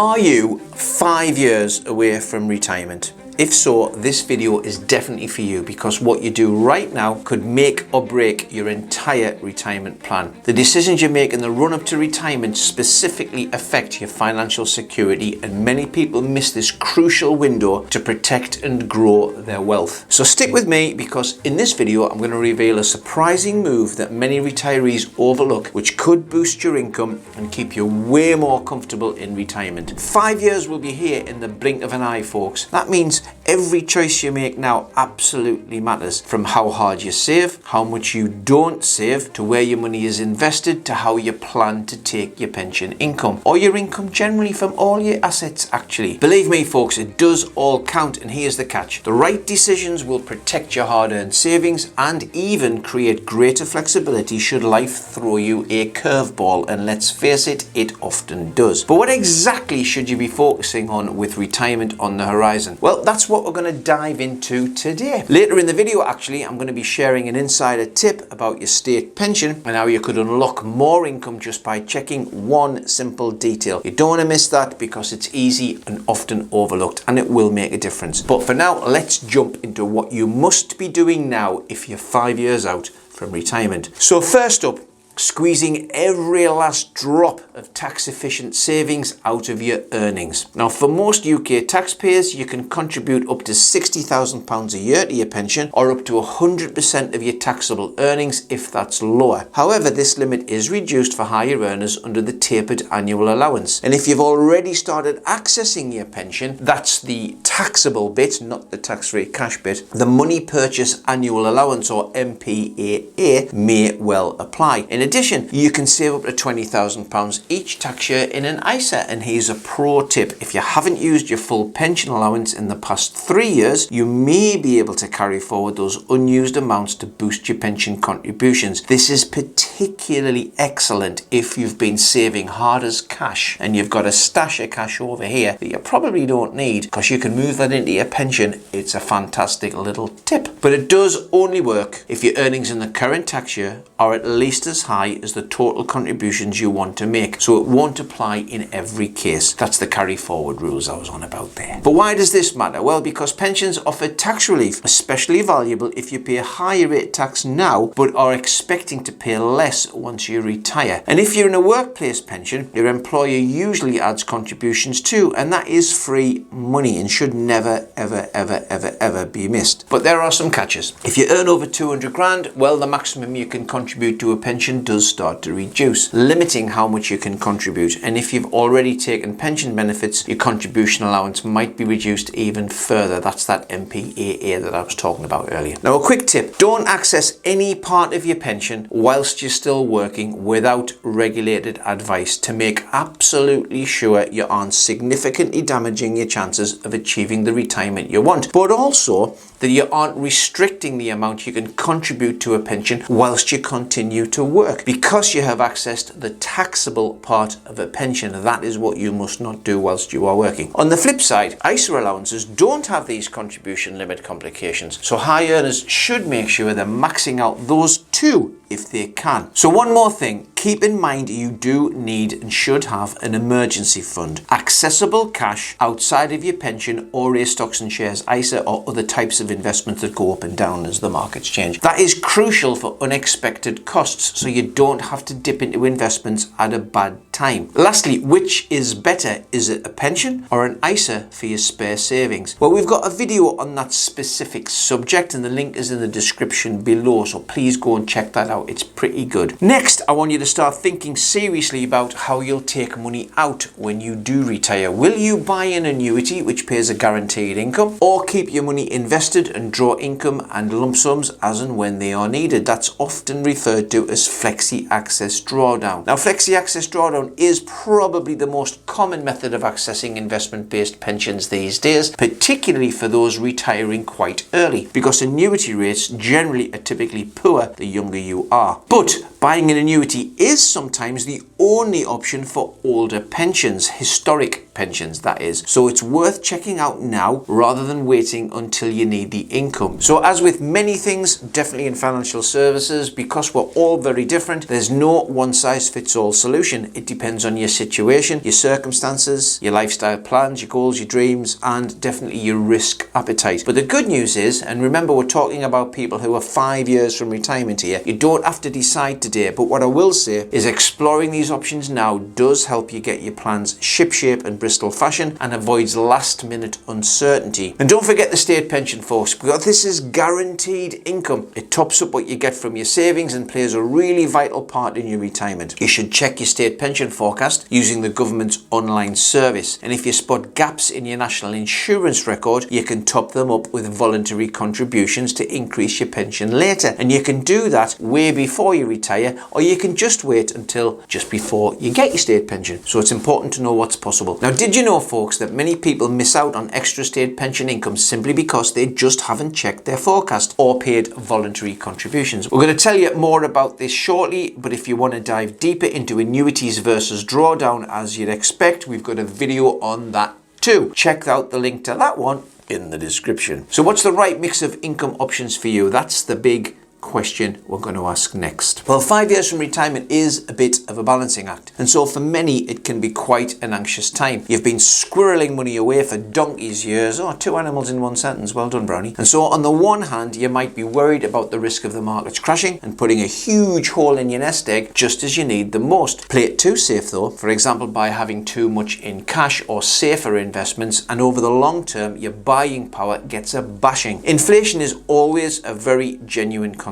Are you 5 years away from retirement? If so, this video is definitely for you because what you do right now could make or break your entire retirement plan. The decisions you make in the run-up to retirement specifically affect your financial security, and many people miss this crucial window to protect and grow their wealth. So stick with me because in this video I'm going to reveal a surprising move that many retirees overlook, which could boost your income and keep you way more comfortable in retirement. 5 years will be here in the blink of an eye, folks. That means every choice you make now absolutely matters, from how hard you save, how much you don't save, to where your money is invested, to how you plan to take your pension income, or your income generally from all your assets actually. Believe me folks, it does all count, and here's the catch. The right decisions will protect your hard-earned savings and even create greater flexibility should life throw you a curveball, and let's face it, it often does. But what exactly should you be focusing on with retirement on the horizon? Well, that's what we're going to dive into today. Later in the video, actually, I'm going to be sharing an insider tip about your state pension and how you could unlock more income just by checking one simple detail. You don't want to miss that because it's easy and often overlooked, and it will make a difference. But for now, let's jump into what you must be doing now if you're 5 years out from retirement. So first up, squeezing every last drop of tax-efficient savings out of your earnings. Now, for most UK taxpayers, you can contribute up to £60,000 a year to your pension, or up to 100% of your taxable earnings if that's lower. However, this limit is reduced for higher earners under the tapered annual allowance. And if you've already started accessing your pension, that's the taxable bit, not the tax-free cash bit, the money purchase annual allowance, or MPAA, may well apply. In addition, you can save up to £20,000 each tax year in an ISA, and here's a pro tip. If you haven't used your full pension allowance in the past 3 years, you may be able to carry forward those unused amounts to boost your pension contributions. This is particularly excellent if you've been saving hard as cash and you've got a stash of cash over here that you probably don't need, because you can move that into your pension. It's a fantastic little tip. But it does only work if your earnings in the current tax year are at least as high as the total contributions you want to make, so it won't apply in every case. That's the carry forward rules I was on about there. But why does this matter? Well, because pensions offer tax relief, especially valuable if you pay a higher rate of tax now but are expecting to pay less once you retire. And if you're in a workplace pension, your employer usually adds contributions too, and that is free money and should never ever be missed. But there are some catches. If you earn over 200 grand, well, the maximum you can contribute to a pension does start to reduce, limiting how much you can contribute. And if you've already taken pension benefits, your contribution allowance might be reduced even further. That's that MPAA that I was talking about earlier. Now, a quick tip: don't access any part of your pension whilst you're still working without regulated advice, to make absolutely sure you aren't significantly damaging your chances of achieving the retirement you want, but also that you aren't restricting the amount you can contribute to a pension whilst you continue to work, because you have accessed the taxable part of a pension. That is what you must not do whilst you are working. On the flip side, ISA allowances don't have these contribution limit complications, so high earners should make sure they're maxing out those too if they can. So one more thing, keep in mind you do need and should have an emergency fund, accessible cash outside of your pension or a stocks and shares ISA or other types of investments that go up and down as the markets change. That is crucial for unexpected costs, so you don't have to dip into investments at a bad time. Lastly, which is better? Is it a pension or an ISA for your spare savings? Well, we've got a video on that specific subject and the link is in the description below, so please go and check that out. It's pretty good. Next, I want you to start thinking seriously about how you'll take money out when you do retire. Will you buy an annuity which pays a guaranteed income, or keep your money invested and draw income and lump sums as and when they are needed? That's often referred to as Flexi Access Drawdown. Now, Flexi Access Drawdown is probably the most common method of accessing investment-based pensions these days, particularly for those retiring quite early, because annuity rates generally are typically poor the younger you are. But Buying an annuity is sometimes the only option for older pensions, historic pensions that is. So it's worth checking out now rather than waiting until you need the income. So as with many things, definitely in financial services, because we're all very different, there's no one size fits all solution. It depends on your situation, your circumstances, your lifestyle plans, your goals, your dreams, and definitely your risk appetite. But the good news is, and remember we're talking about people who are 5 years from retirement here, you don't have to decide today. But what I will say is exploring these options now does help you get your plans shipshape and Bristol fashion and avoids last minute uncertainty. And don't forget the state pension, folks, because this is guaranteed income. It tops up what you get from your savings and plays a really vital part in your retirement. You should check your state pension forecast using the government's online service. And if you spot gaps in your national insurance record, you can top them up with voluntary contributions to increase your pension later. And you can do that way before you retire, or you can just wait until just before you get your state pension. So it's important to know what's possible. Now, did you know, folks, that many people miss out on extra state pension income simply because they just haven't checked their forecast or paid voluntary contributions? We're going to tell you more about this shortly, but if you want to dive deeper into annuities versus drawdown as you'd expect, we've got a video on that too. Check out the link to that one in the description. So what's the right mix of income options for you? That's the big question we're going to ask next. Well, 5 years from retirement is a bit of a balancing act, and so for many it can be quite an anxious time. You've been squirreling money away for donkey's years. Oh, two animals in one sentence. Well done, Brownie. And so on the one hand, you might be worried about the risk of the markets crashing and putting a huge hole in your nest egg just as you need the most. Play it too safe though, for example by having too much in cash or safer investments, and over the long term your buying power gets a bashing. Inflation is always a very genuine concern.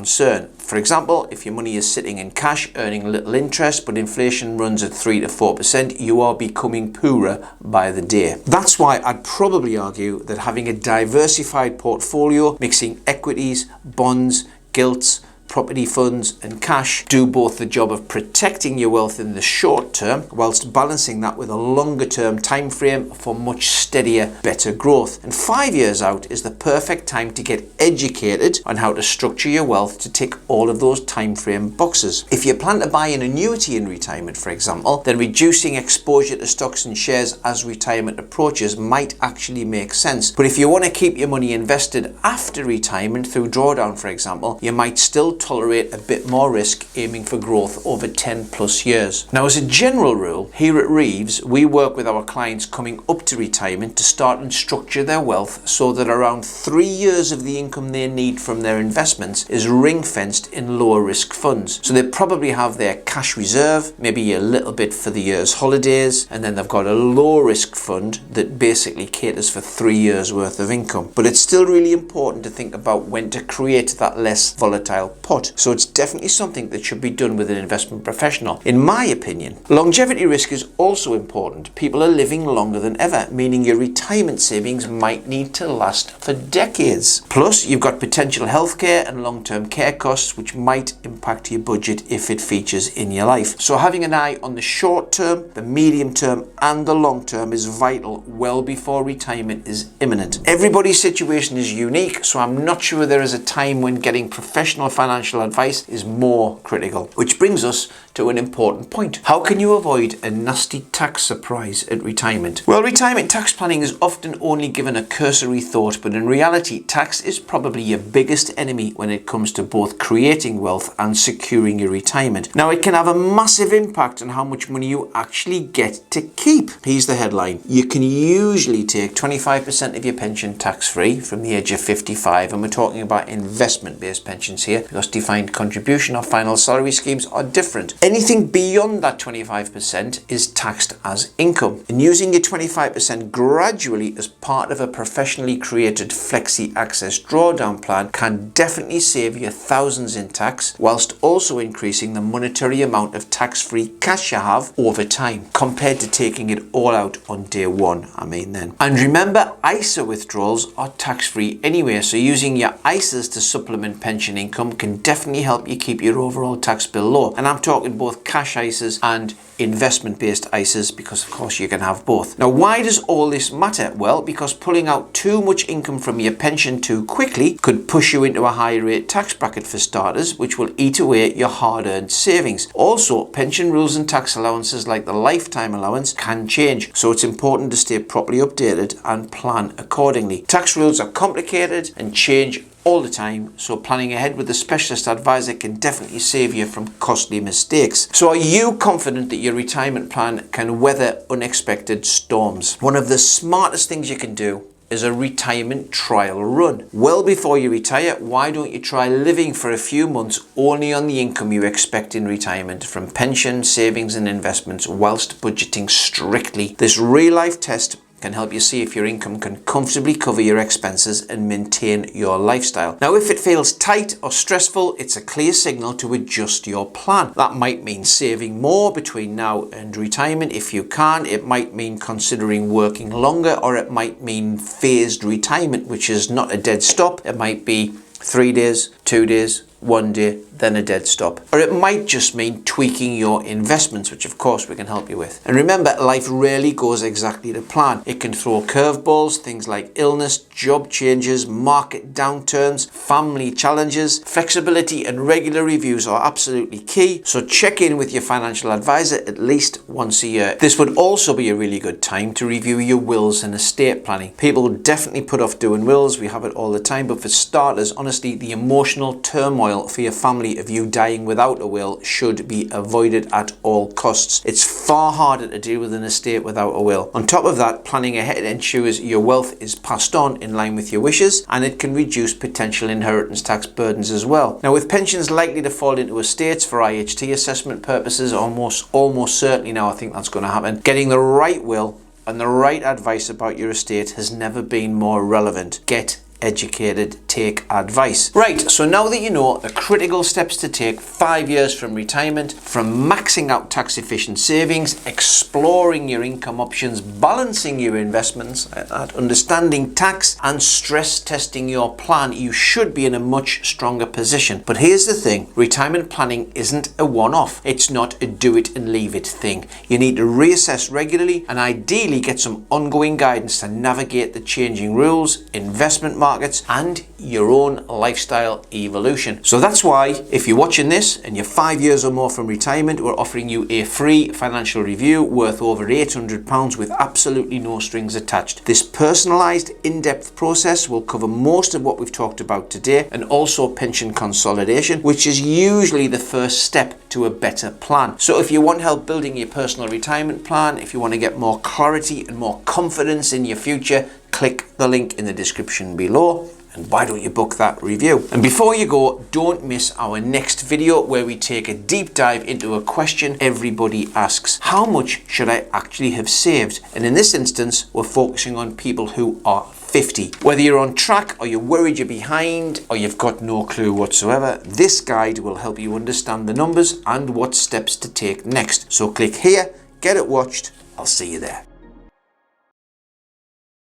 For example, if your money is sitting in cash earning little interest but inflation runs at 3 to 4%, you are becoming poorer by the day. That's why I'd probably argue that having a diversified portfolio mixing equities, bonds, gilts, property funds and cash do both the job of protecting your wealth in the short term whilst balancing that with a longer term time frame for much steadier, better growth. And 5 years out is the perfect time to get educated on how to structure your wealth to tick all of those time frame boxes. If you plan to buy an annuity in retirement, for example, then reducing exposure to stocks and shares as retirement approaches might actually make sense. But if you want to keep your money invested after retirement through drawdown, for example, you might still tolerate a bit more risk aiming for growth over 10 plus years. Now, as a general rule, here at Reeves, we work with our clients coming up to retirement to start and structure their wealth so that around 3 years of the income they need from their investments is ring-fenced in lower risk funds. So they probably have their cash reserve, maybe a little bit for the year's holidays, and then they've got a low risk fund that basically caters for 3 years worth of income. But it's still really important to think about when to create that less volatile pot. So it's definitely something that should be done with an investment professional, in my opinion. Longevity risk is also important. People are living longer than ever, meaning your retirement savings might need to last for decades. Plus, you've got potential healthcare and long-term care costs which might impact your budget if it features in your life. So having an eye on the short term, the medium term and the long term is vital well before retirement is imminent. Everybody's situation is unique, so I'm not sure there is a time when getting professional financial advice is more critical. Which brings us to an important point. How can you avoid a nasty tax surprise at retirement? Well, retirement tax planning is often only given a cursory thought, but in reality, tax is probably your biggest enemy when it comes to both creating wealth and securing your retirement. Now, it can have a massive impact on how much money you actually get to keep. Here's the headline. You can usually take 25% of your pension tax-free from the age of 55, and we're talking about investment-based pensions here because defined contribution or final salary schemes are different. Anything beyond that 25% is taxed as income. And using your 25% gradually as part of a professionally created flexi access drawdown plan can definitely save you thousands in tax whilst also increasing the monetary amount of tax-free cash you have over time compared to taking it all out on day one. And remember, ISA withdrawals are tax-free anyway, so using your ISAs to supplement pension income can definitely help you keep your overall tax bill low. And I'm talking talking both cash ISAs and investment-based ISAs, because of course you can have both. Now, why does all this matter? Well, because pulling out too much income from your pension too quickly could push you into a high rate tax bracket for starters, which will eat away at your hard-earned savings. Also, pension rules and tax allowances like the lifetime allowance can change, so it's important to stay properly updated and plan accordingly. Tax rules are complicated and change all the time, so planning ahead with a specialist advisor can definitely save you from costly mistakes. So are you confident that your retirement plan can weather unexpected storms? One of the smartest things you can do is a retirement trial run. Well before you retire, why don't you try living for a few months only on the income you expect in retirement from pension, savings and investments whilst budgeting strictly. This real life test can help you see if your income can comfortably cover your expenses and maintain your lifestyle. Now, if it feels tight or stressful, it's a clear signal to adjust your plan. That might mean saving more between now and retirement if you can. It might mean considering working longer, or it might mean phased retirement, which is not a dead stop. It might be 3 days, 2 days, 1 day, then a dead stop. Or it might just mean tweaking your investments, which of course we can help you with. And remember, life rarely goes exactly to plan. It can throw curveballs, things like illness, job changes, market downturns, family challenges. Flexibility and regular reviews are absolutely key, so check in with your financial advisor at least once a year. This would also be a really good time to review your wills and estate planning. People definitely put off doing wills, we have it all the time, but for starters, honestly, the emotional turmoil for your family of you dying without a will should be avoided at all costs. It's far harder to deal with an estate without a will. On top of that, planning ahead ensures your wealth is passed on in line with your wishes, and it can reduce potential inheritance tax burdens as well. Now, with pensions likely to fall into estates for IHT assessment purposes, almost certainly now I think that's going to happen, getting the right will and the right advice about your estate has never been more relevant. Get educated, take advice. Right, so now that you know the critical steps to take 5 years from retirement, from maxing out tax efficient savings, exploring your income options, balancing your investments, understanding tax and stress testing your plan, you should be in a much stronger position. But here's the thing, retirement planning isn't a one-off. It's not a do it and leave it thing. You need to reassess regularly and ideally get some ongoing guidance to navigate the changing rules, investment markets and your own lifestyle evolution. So that's why if you're watching this and you're 5 years or more from retirement, we're offering you a free financial review worth over £800 with absolutely no strings attached. This personalized in-depth process will cover most of what we've talked about today, and also pension consolidation, which is usually the first step to a better plan. So if you want help building your personal retirement plan, if you want to get more clarity and more confidence in your future, click the link in the description below. And why don't you book that review? And before you go, don't miss our next video where we take a deep dive into a question everybody asks. How much should I actually have saved? And in this instance, we're focusing on people who are 50. Whether you're on track or you're worried you're behind or you've got no clue whatsoever, this guide will help you understand the numbers and what steps to take next. So click here, get it watched. I'll see you there.